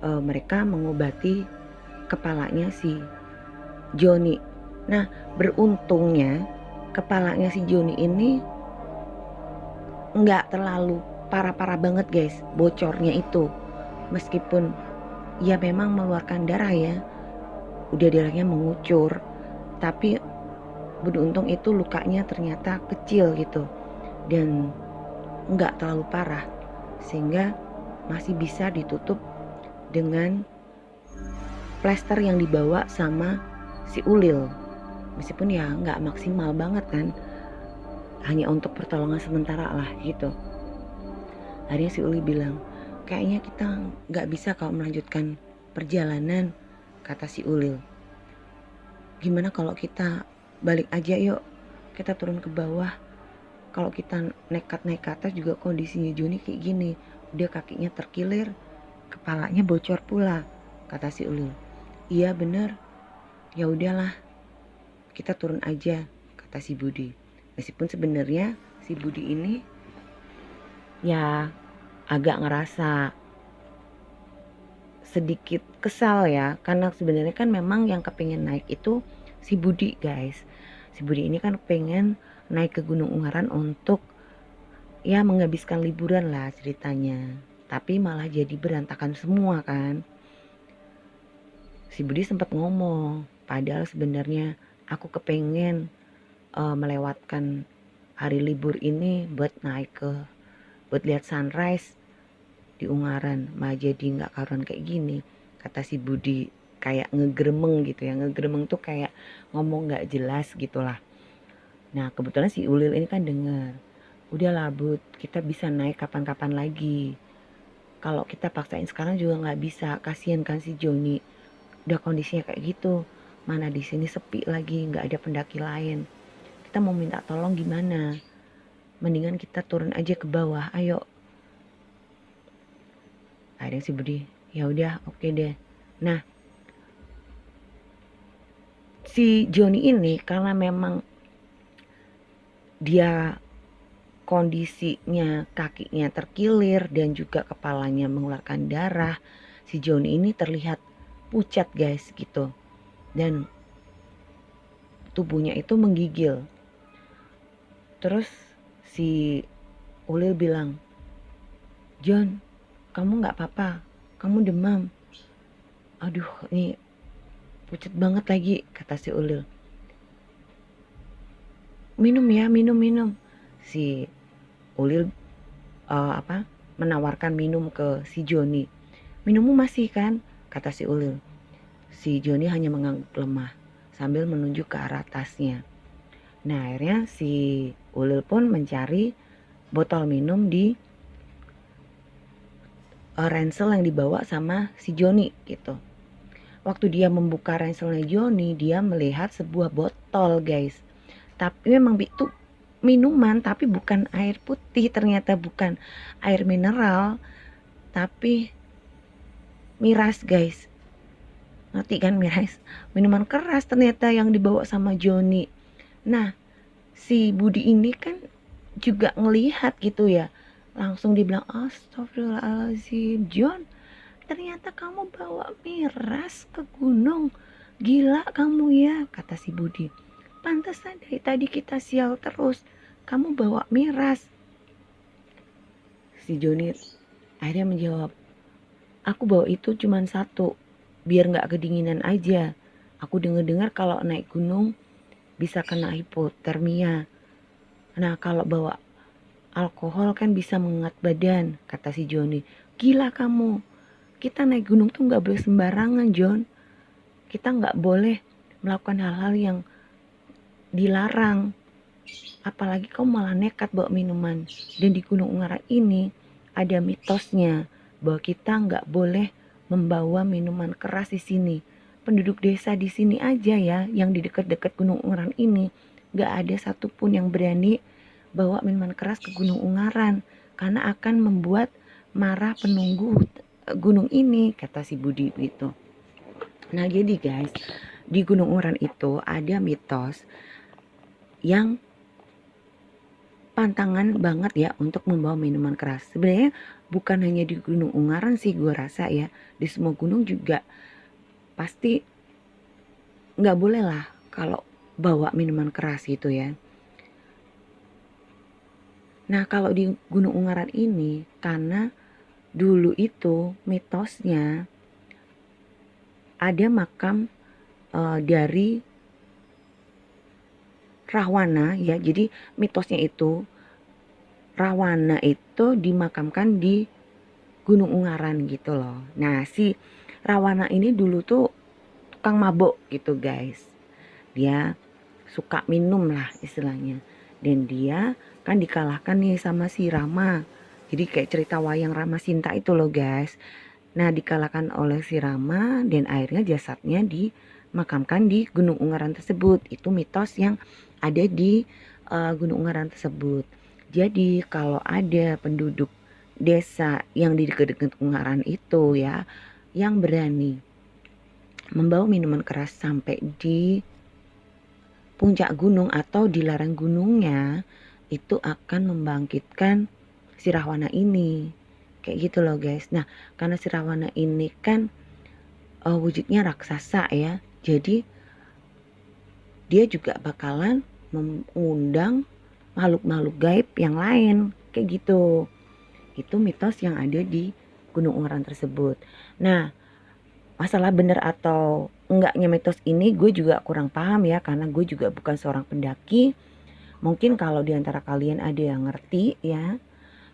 mereka mengobati kepalanya si Joni. Nah, beruntungnya kepalanya si Joni ini nggak terlalu parah-parah banget guys, bocornya itu. Meskipun ya memang mengeluarkan darah ya, udah darahnya mengucur, tapi beruntung itu lukanya ternyata kecil gitu dan nggak terlalu parah, sehingga masih bisa ditutup dengan plester yang dibawa sama si Ulil. Meskipun ya nggak maksimal banget kan, hanya untuk pertolongan sementara lah gitu. Akhirnya si Ulil bilang, kayaknya kita nggak bisa kalau melanjutkan perjalanan, kata si Ulil. Gimana kalau kita balik aja yuk, kita turun ke bawah. Kalau kita nekat naik ke atas juga kondisinya Joni kayak gini, udah kakinya terkilir, kepalanya bocor pula, kata si Ulil. Iya bener, ya udahlah, kita turun aja, kata si Budi. Meskipun sebenarnya si Budi ini ya agak ngerasa sedikit kesal ya, karena sebenarnya kan memang yang kepengen naik itu si Budi guys. Si Budi ini kan pengen naik ke Gunung Ungaran untuk ya menghabiskan liburan lah ceritanya. Tapi malah jadi berantakan semua kan. Si Budi sempat ngomong, padahal sebenarnya aku kepengen melewatkan hari libur ini buat buat lihat sunrise di Ungaran, malah jadi nggak karuan kayak gini, kata si Budi, kayak ngegremeng gitu ya. Ngegremeng tuh kayak ngomong nggak jelas gitulah. Nah kebetulan si Ulil ini kan denger, udahlah Bud, kita bisa naik kapan-kapan lagi, kalau kita paksain sekarang juga nggak bisa, kasihan kan si Joni, udah kondisinya kayak gitu, mana di sini sepi lagi, nggak ada pendaki lain, kita mau minta tolong gimana, mendingan kita turun aja ke bawah, ayo. Akhirnya si Budi, ya udah oke deh. Nah si Joni ini karena memang dia kondisinya kakinya terkilir dan juga kepalanya mengeluarkan darah, si Joni ini terlihat pucat guys gitu, dan tubuhnya itu menggigil. Terus si Ulil bilang, John, kamu gak apa-apa, kamu demam. Aduh ini pucat banget lagi, kata si Ulil. Minum ya, minum. Si Ulil menawarkan minum ke si Joni. Minummu masih kan, kata si Ulil. Si Joni hanya mengangguk lemah sambil menunjuk ke arah tasnya. Nah akhirnya si Ulil pun mencari botol minum di ransel yang dibawa sama si Joni gitu. Waktu dia membuka ranselnya Joni, dia melihat sebuah botol guys. Tapi memang itu minuman, tapi bukan air putih, ternyata bukan air mineral, tapi miras guys. Ngerti kan miras? Minuman keras ternyata yang dibawa sama Joni. Nah si Budi ini kan juga ngelihat gitu ya, langsung dibilang, astagfirullahaladzim John, ternyata kamu bawa miras ke gunung, gila kamu ya, kata si Budi. Pantesan dari tadi kita sial terus, kamu bawa miras. Si Joni akhirnya menjawab, aku bawa itu cuma satu, biar gak kedinginan aja. Aku dengar kalau naik gunung bisa kena hipotermia. Nah kalau bawa alkohol kan bisa mengengat badan, kata si Joni. Gila kamu, kita naik gunung tuh gak boleh sembarangan John. Kita gak boleh melakukan hal-hal yang dilarang. Apalagi kamu malah nekat bawa minuman. Dan di Gunung Ungaran ini ada mitosnya bahwa kita gak boleh membawa minuman keras di sini. Penduduk desa di sini aja ya, yang di dekat-dekat Gunung Ungaran ini, gak ada satupun yang berani bawa minuman keras ke Gunung Ungaran karena akan membuat marah penunggu gunung ini, kata si Budi gitu. Nah jadi guys, di Gunung Ungaran itu ada mitos yang pantangan banget ya untuk membawa minuman keras. Sebenarnya bukan hanya di Gunung Ungaran sih, gue rasa ya, di semua gunung juga pasti nggak boleh lah kalau bawa minuman keras gitu ya. Nah kalau di Gunung Ungaran ini, karena dulu itu mitosnya ada makam dari Rahwana ya. Jadi mitosnya itu Rahwana itu dimakamkan di Gunung Ungaran gitu loh. Nah si Rahwana ini dulu tuh tukang mabok gitu guys. Dia suka minum lah istilahnya. Dan dia kan dikalahkan nih sama si Rama. Jadi kayak cerita wayang Rama Sinta itu loh guys. Nah dikalahkan oleh si Rama dan akhirnya jasadnya dimakamkan di Gunung Ungaran tersebut. Itu mitos yang ada di Gunung Ungaran tersebut. Jadi kalau ada penduduk desa yang di dekat-dekat Ungaran itu ya, yang berani membawa minuman keras sampai di puncak gunung atau di lereng gunungnya, itu akan membangkitkan si Rahwana ini. Kayak gitu loh guys. Nah karena si Rahwana ini kan wujudnya raksasa ya. Jadi dia juga bakalan mengundang makhluk-makhluk gaib yang lain. Kayak gitu. Itu mitos yang ada di Gunung Ungaran tersebut. Nah masalah benar atau enggaknya mitos ini gue juga kurang paham ya. Karena gue juga bukan seorang pendaki. Mungkin kalau diantara kalian ada yang ngerti ya,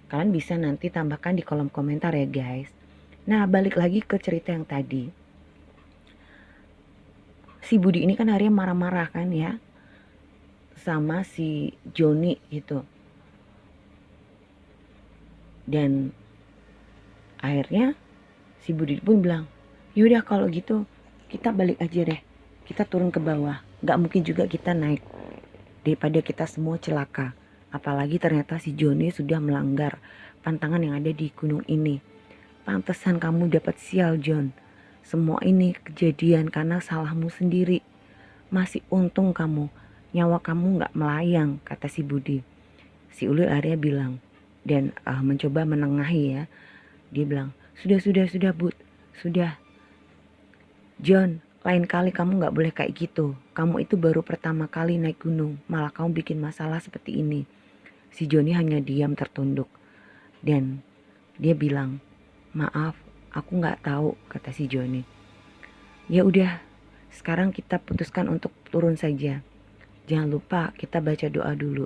kalian bisa nanti tambahkan di kolom komentar ya guys. Nah balik lagi ke cerita yang tadi. Si Budi ini kan akhirnya marah-marah kan ya sama si Joni gitu. Dan akhirnya si Budi pun bilang, yaudah kalau gitu kita balik aja deh. Kita turun ke bawah. Gak mungkin juga kita naik daripada kita semua celaka. Apalagi ternyata si Joni sudah melanggar pantangan yang ada di gunung ini. Pantesan kamu dapat sial John. Semua ini kejadian karena salahmu sendiri. Masih untung kamu, nyawa kamu gak melayang, kata si Budi. Si Ulil akhirnya bilang, dan mencoba menengahi ya. Dia bilang, sudah Bud, sudah. John, lain kali kamu gak boleh kayak gitu. Kamu itu baru pertama kali naik gunung, malah kamu bikin masalah seperti ini. Si Joni hanya diam tertunduk. Dan dia bilang, maaf, aku gak tahu, kata si Joni. Ya udah, sekarang kita putuskan untuk turun saja. Jangan lupa kita baca doa dulu.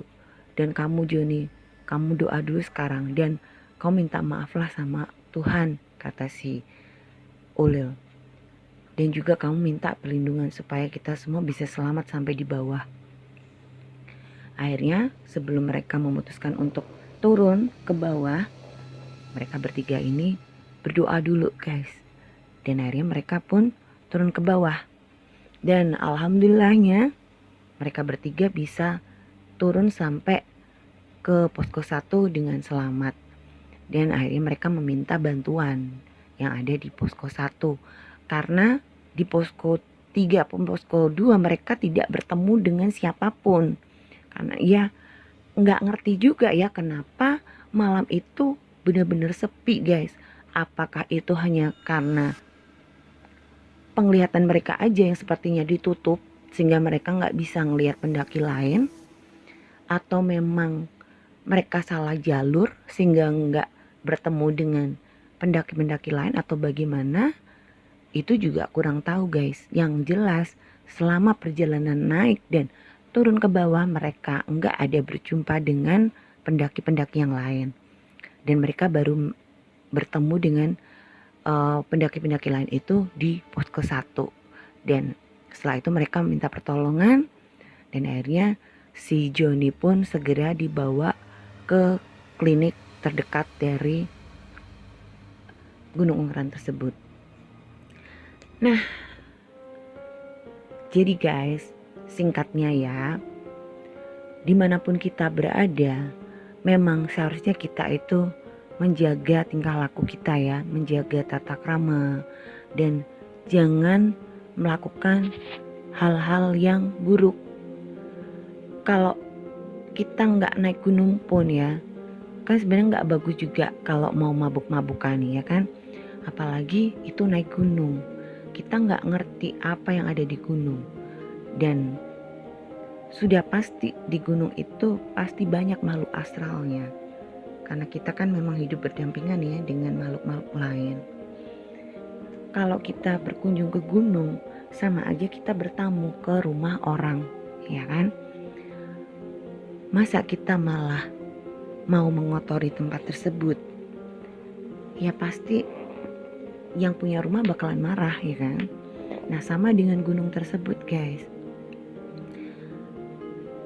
Dan kamu Joni, kamu doa dulu sekarang. Dan kau minta maaflah sama Tuhan, kata si Ulil. Dan juga kamu minta perlindungan supaya kita semua bisa selamat sampai di bawah. Akhirnya sebelum mereka memutuskan untuk turun ke bawah, mereka bertiga ini berdoa dulu guys. Dan akhirnya mereka pun turun ke bawah. Dan alhamdulillahnya mereka bertiga bisa turun sampai ke posko 1 dengan selamat. Dan akhirnya mereka meminta bantuan yang ada di posko 1. Karena di posko 3 pun posko 2 mereka tidak bertemu dengan siapapun. Karena ya nggak ngerti juga ya kenapa malam itu benar-benar sepi guys. Apakah itu hanya karena penglihatan mereka aja yang sepertinya ditutup sehingga mereka nggak bisa ngelihat pendaki lain, atau memang mereka salah jalur sehingga nggak bertemu dengan pendaki-pendaki lain, atau bagaimana, itu juga kurang tahu guys. Yang jelas selama perjalanan naik dan turun ke bawah mereka nggak ada berjumpa dengan pendaki-pendaki yang lain, dan mereka baru bertemu dengan pendaki-pendaki lain itu di posko 1. Dan setelah itu mereka minta pertolongan, dan akhirnya si Joni pun segera dibawa ke klinik terdekat dari Gunung Ungaran tersebut. Nah, jadi guys, singkatnya ya, dimanapun kita berada, memang seharusnya kita itu menjaga tingkah laku kita ya, menjaga tata krama, dan jangan melakukan hal-hal yang buruk. Kalau kita nggak naik gunung pun ya, kan sebenarnya nggak bagus juga kalau mau mabuk-mabukan ya kan. Apalagi itu naik gunung, kita nggak ngerti apa yang ada di gunung. Dan sudah pasti di gunung itu pasti banyak makhluk astralnya. Karena kita kan memang hidup berdampingan ya dengan makhluk-makhluk lain. kalau kita berkunjung ke gunung sama aja kita bertamu ke rumah orang, ya kan? Masa kita malah mau mengotori tempat tersebut? Ya pasti yang punya rumah bakalan marah, ya kan? Nah, sama dengan gunung tersebut, guys.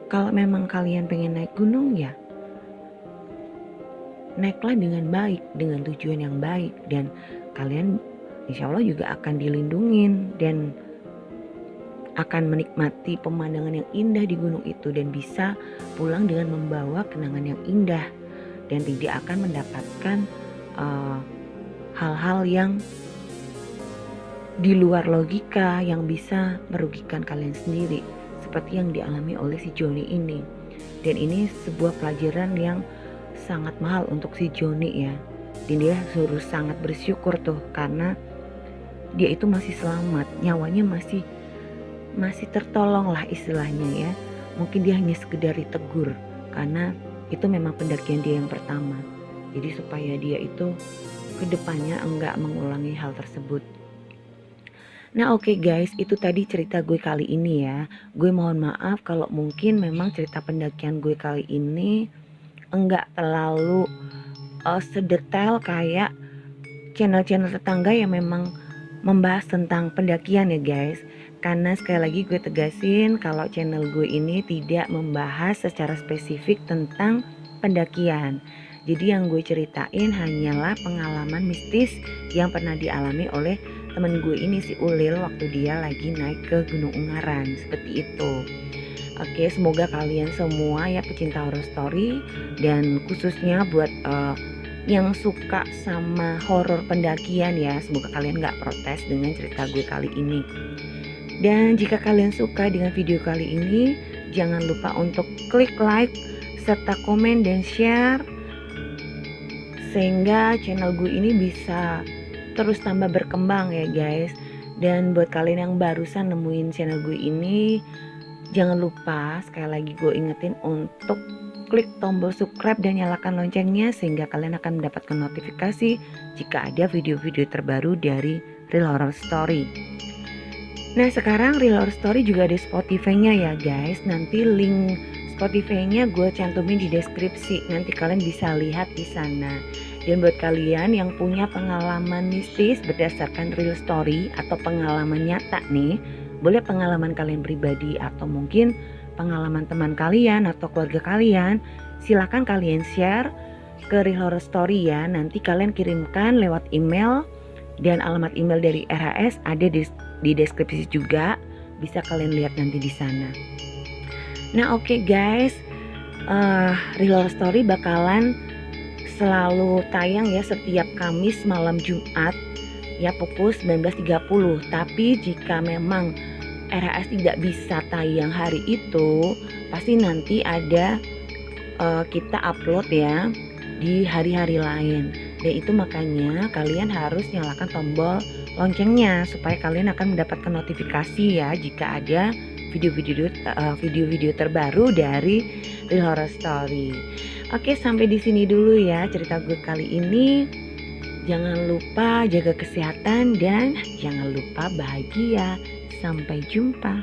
Kalau memang kalian pengen naik gunung, ya naiklah dengan baik, dengan tujuan yang baik, dan kalian insya Allah juga akan dilindungin dan akan menikmati pemandangan yang indah di gunung itu dan bisa pulang dengan membawa kenangan yang indah dan tidak akan mendapatkan hal-hal yang di luar logika yang bisa merugikan kalian sendiri seperti yang dialami oleh si Joni ini. Dan ini sebuah pelajaran yang sangat mahal untuk si Joni ya, dan dia harus sangat bersyukur tuh karena dia itu masih selamat, nyawanya masih tertolong lah istilahnya ya. Mungkin dia hanya sekedar ditegur karena itu memang pendakian dia yang pertama, jadi supaya dia itu kedepannya enggak mengulangi hal tersebut. Nah oke guys, itu tadi cerita gue kali ini ya. Gue mohon maaf kalau mungkin memang cerita pendakian gue kali ini enggak terlalu sedetail kayak channel-channel tetangga yang memang membahas tentang pendakian ya guys. Karena sekali lagi gue tegasin kalau channel gue ini tidak membahas secara spesifik tentang pendakian. Jadi yang gue ceritain hanyalah pengalaman mistis yang pernah dialami oleh temen gue ini si Ulil waktu dia lagi naik ke Gunung Ungaran, seperti itu. Oke, semoga kalian semua ya pecinta horror story dan khususnya buat yang suka sama horor pendakian ya, semoga kalian gak protes dengan cerita gue kali ini. Dan jika kalian suka dengan video kali ini, jangan lupa untuk klik like serta komen dan share sehingga channel gue ini bisa terus tambah berkembang ya guys. Dan buat kalian yang barusan nemuin channel gue ini, jangan lupa sekali lagi gue ingetin untuk klik tombol subscribe dan nyalakan loncengnya sehingga kalian akan mendapatkan notifikasi jika ada video-video terbaru dari Real Horror Story. Nah sekarang Real Horror Story juga ada Spotify-nya ya guys. Nanti link Spotify-nya gue cantumin di deskripsi, nanti kalian bisa lihat di sana. Dan buat kalian yang punya pengalaman mistis berdasarkan real story atau pengalaman nyata nih, boleh pengalaman kalian pribadi atau mungkin pengalaman teman kalian atau keluarga kalian, silakan kalian share ke Real Horror Story ya. Nanti kalian kirimkan lewat email dan alamat email dari RHS ada di deskripsi juga, bisa kalian lihat nanti di sana. Nah oke guys, Real Horror Story bakalan selalu tayang ya setiap Kamis malam Jumat ya pukul 19.30. Tapi jika memang RHS tidak bisa tayang hari itu, pasti nanti ada kita upload ya di hari-hari lain. Dan itu makanya kalian harus nyalakan tombol loncengnya supaya kalian akan mendapatkan notifikasi ya jika ada video-video terbaru dari Real Horror Story. Oke, sampai di sini dulu ya cerita gue kali ini. Jangan lupa jaga kesehatan dan jangan lupa bahagia. Sampai jumpa.